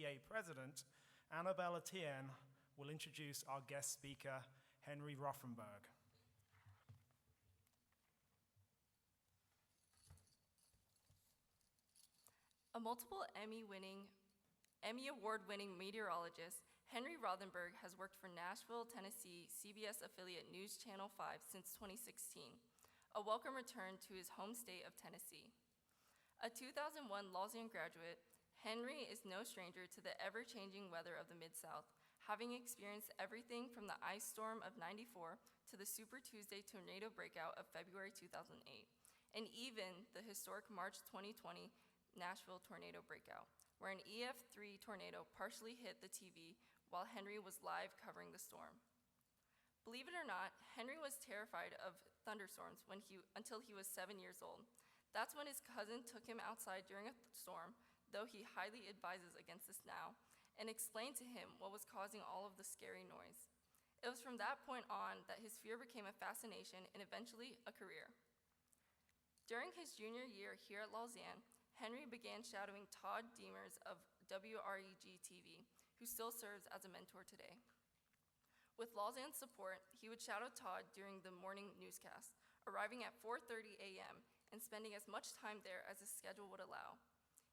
PTA President, Annabelle Etienne, will introduce our guest speaker, Henry Rothenberg. A multiple Emmy Award-winning meteorologist, Henry Rothenberg has worked for Nashville, Tennessee CBS affiliate News Channel 5 since 2016, a welcome return to his home state of Tennessee. A 2001 Lausanne graduate, Henry is no stranger to the ever-changing weather of the Mid-South, having experienced everything from the ice storm of '94 to the Super Tuesday tornado breakout of February 2008, and even the historic March 2020 Nashville tornado breakout, where an EF3 tornado partially hit the TV while Henry was live covering the storm. Believe it or not, Henry was terrified of thunderstorms until he was 7 years old. That's when his cousin took him outside during a storm, though he highly advises against this now, and explained to him what was causing all of the scary noise. It was from that point on that his fear became a fascination and eventually a career. During his junior year here at Lausanne, Henry began shadowing Todd Deemers of WREG-TV, who still serves as a mentor today. With Lausanne's support, he would shadow Todd during the morning newscast, arriving at 4:30 a.m. and spending as much time there as his schedule would allow.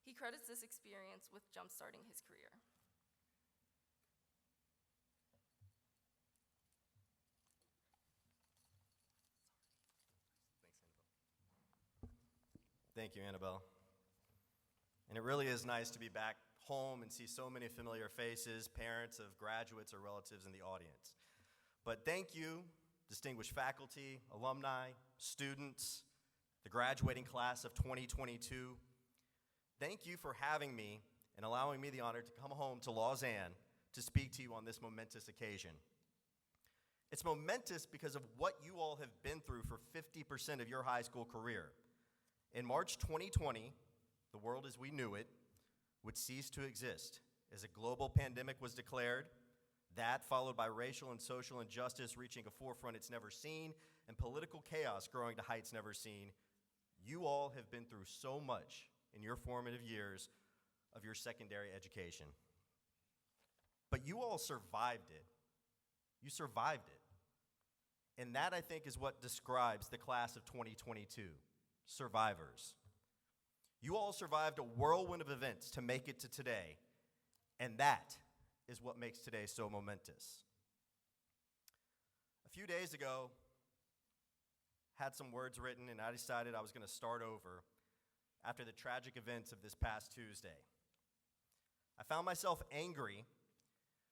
He credits this experience with jump-starting his career. Thanks, Annabelle. Thank you, Annabelle. And it really is nice to be back home and see so many familiar faces, parents of graduates or relatives in the audience. But thank you, distinguished faculty, alumni, students, the graduating class of 2022. Thank you for having me and allowing me the honor to come home to Lausanne to speak to you on this momentous occasion. It's momentous because of what you all have been through for 50% of your high school career. In March 2020, the world as we knew it would cease to exist as a global pandemic was declared, that followed by racial and social injustice reaching a forefront it's never seen, and political chaos growing to heights never seen. You all have been through so much in your formative years of your secondary education. But you all survived it. You survived it. And that, I think, is what describes the class of 2022, survivors. You all survived a whirlwind of events to make it to today, and that is what makes today so momentous. A few days ago, had some words written, and I decided I was going to start over after the tragic events of this past Tuesday. I found myself angry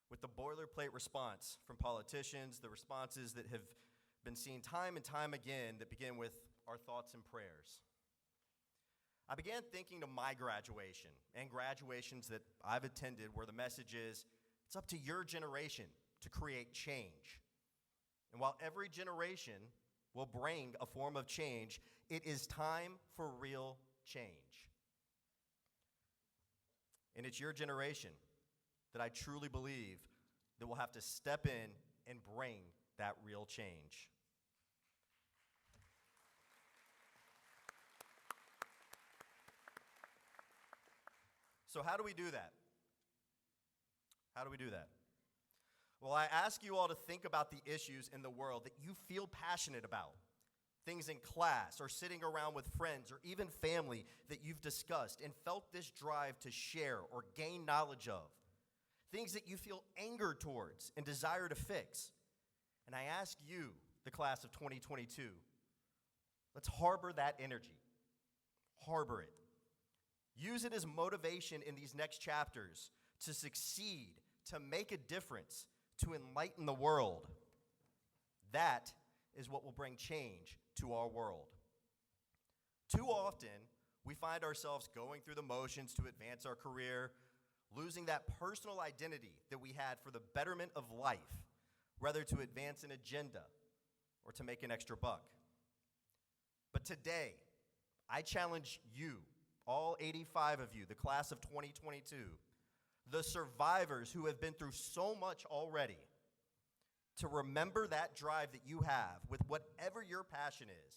with the boilerplate response from politicians, the responses that have been seen time and time again that begin with our thoughts and prayers. I began thinking of my graduation and graduations that I've attended where the message is, it's up to your generation to create change. And while every generation will bring a form of change, it is time for real change. And it's your generation that I truly believe that will have to step in and bring that real change. So how do we do that? How do we do that? Well, I ask you all to think about the issues in the world that you feel passionate about. Things in class or sitting around with friends or even family that you've discussed and felt this drive to share or gain knowledge of. Things that you feel anger towards and desire to fix. And I ask you, the class of 2022, let's harbor that energy. Harbor it. Use it as motivation in these next chapters to succeed, to make a difference, to enlighten the world. That is what will bring change to our world. Too often, we find ourselves going through the motions to advance our career, losing that personal identity that we had for the betterment of life, whether to advance an agenda or to make an extra buck. But today, I challenge you, all 85 of you, the class of 2022, the survivors who have been through so much already, to remember that drive that you have with whatever your passion is,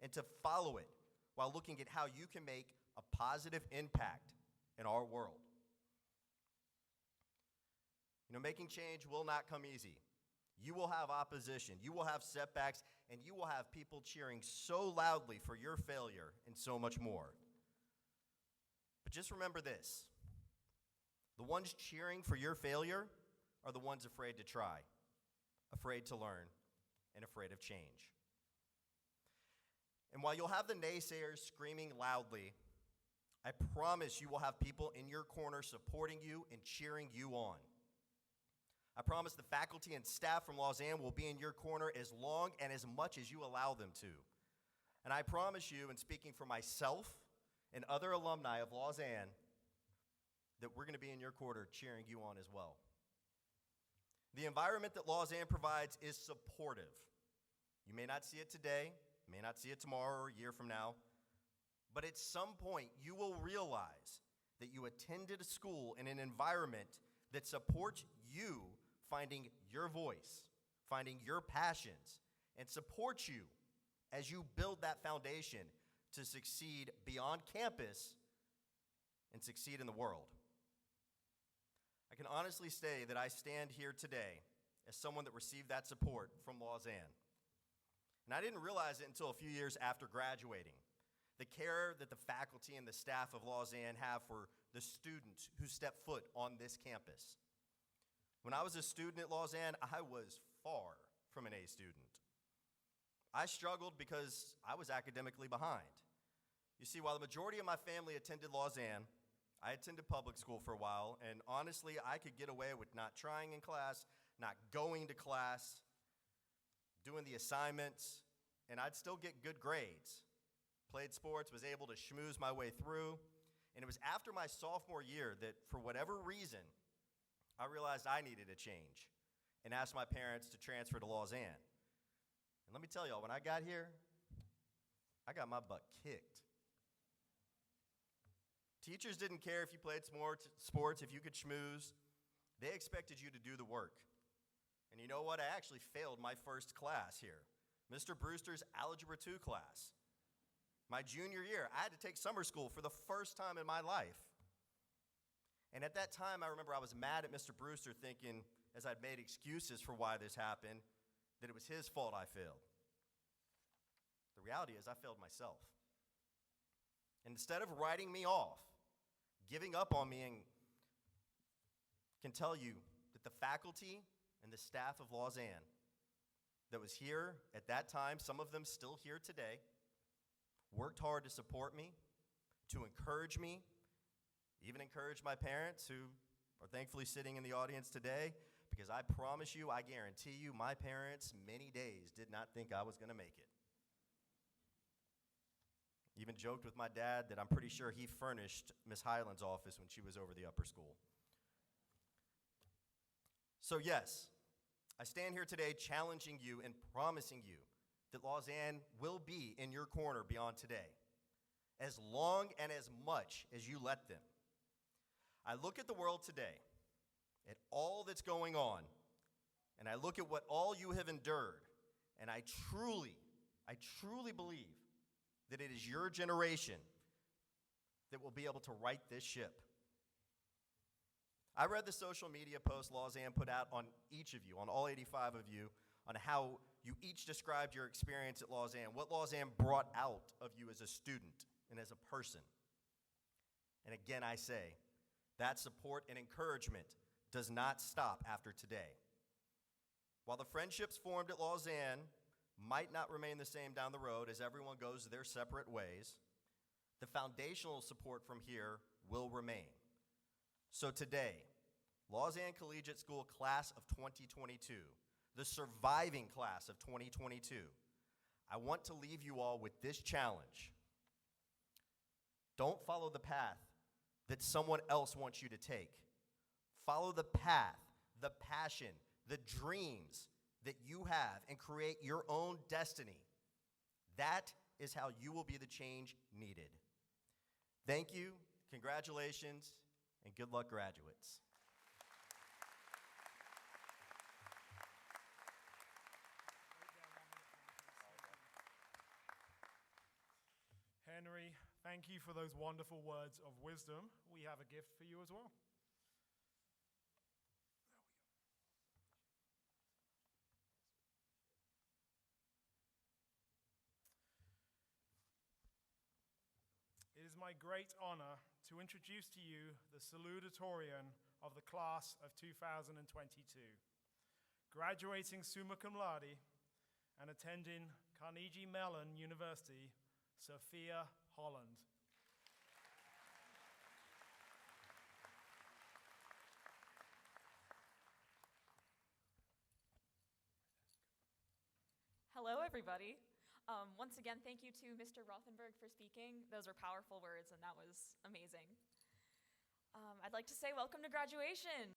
and to follow it while looking at how you can make a positive impact in our world. Making change will not come easy. You will have opposition, you will have setbacks, and you will have people cheering so loudly for your failure and so much more. But just remember this: the ones cheering for your failure are the ones afraid to try, afraid to learn, and afraid of change. And while you'll have the naysayers screaming loudly, I promise you will have people in your corner supporting you and cheering you on. I promise the faculty and staff from Lausanne will be in your corner as long and as much as you allow them to. And I promise you, and speaking for myself and other alumni of Lausanne, that we're going to be in your corner cheering you on as well. The environment that Lausanne provides is supportive. You may not see it today, may not see it tomorrow or a year from now, but at some point you will realize that you attended a school in an environment that supports you finding your voice, finding your passions, and supports you as you build that foundation to succeed beyond campus and succeed in the world. I can honestly say that I stand here today as someone that received that support from Lausanne. And I didn't realize it until a few years after graduating. The care that the faculty and the staff of Lausanne have for the students who step foot on this campus. When I was a student at Lausanne, I was far from an A student. I struggled because I was academically behind. You see, while the majority of my family attended Lausanne, I attended public school for a while, and honestly, I could get away with not trying in class, not going to class, doing the assignments, and I'd still get good grades. Played sports, was able to schmooze my way through, and it was after my sophomore year that, for whatever reason, I realized I needed a change and asked my parents to transfer to Lausanne. And let me tell y'all, when I got here, I got my butt kicked. Teachers didn't care if you played sports, if you could schmooze. They expected you to do the work. And you know what? I actually failed my first class here, Mr. Brewster's Algebra 2 class. My junior year, I had to take summer school for the first time in my life. And at that time, I remember I was mad at Mr. Brewster, thinking, as I'd made excuses for why this happened, that it was his fault I failed. The reality is I failed myself. And instead of writing me off, giving up on me, and can tell you that the faculty and the staff of Lausanne that was here at that time, some of them still here today, worked hard to support me, to encourage me, even encourage my parents who are thankfully sitting in the audience today, because I promise you, I guarantee you, my parents many days did not think I was going to make it. Even joked with my dad that I'm pretty sure he furnished Miss Highland's office when she was over the upper school. So yes, I stand here today challenging you and promising you that Lausanne will be in your corner beyond today, as long and as much as you let them. I look at the world today, at all that's going on, and I look at what all you have endured, and I truly believe that it is your generation that will be able to right this ship. I read the social media post Lausanne put out on each of you, on all 85 of you, on how you each described your experience at Lausanne, what Lausanne brought out of you as a student and as a person. And again, I say, that support and encouragement does not stop after today. While the friendships formed at Lausanne might not remain the same down the road as everyone goes their separate ways, the foundational support from here will remain. So today, Lausanne Collegiate School class of 2022, the surviving class of 2022, I want to leave you all with this challenge. Don't follow the path that someone else wants you to take. Follow the path, the passion, the dreams that you have, and create your own destiny. That is how you will be the change needed. Thank you, congratulations, and good luck, graduates. Henry, thank you for those wonderful words of wisdom. We have a gift for you as well. is my great honor to introduce to you the salutatorian of the class of 2022. Graduating summa cum laude and attending Carnegie Mellon University, Sophia Holland. Hello, everybody. Once again, thank you to Mr. Rothenberg for speaking. Those were powerful words, and that was amazing. I'd like to say welcome to graduation.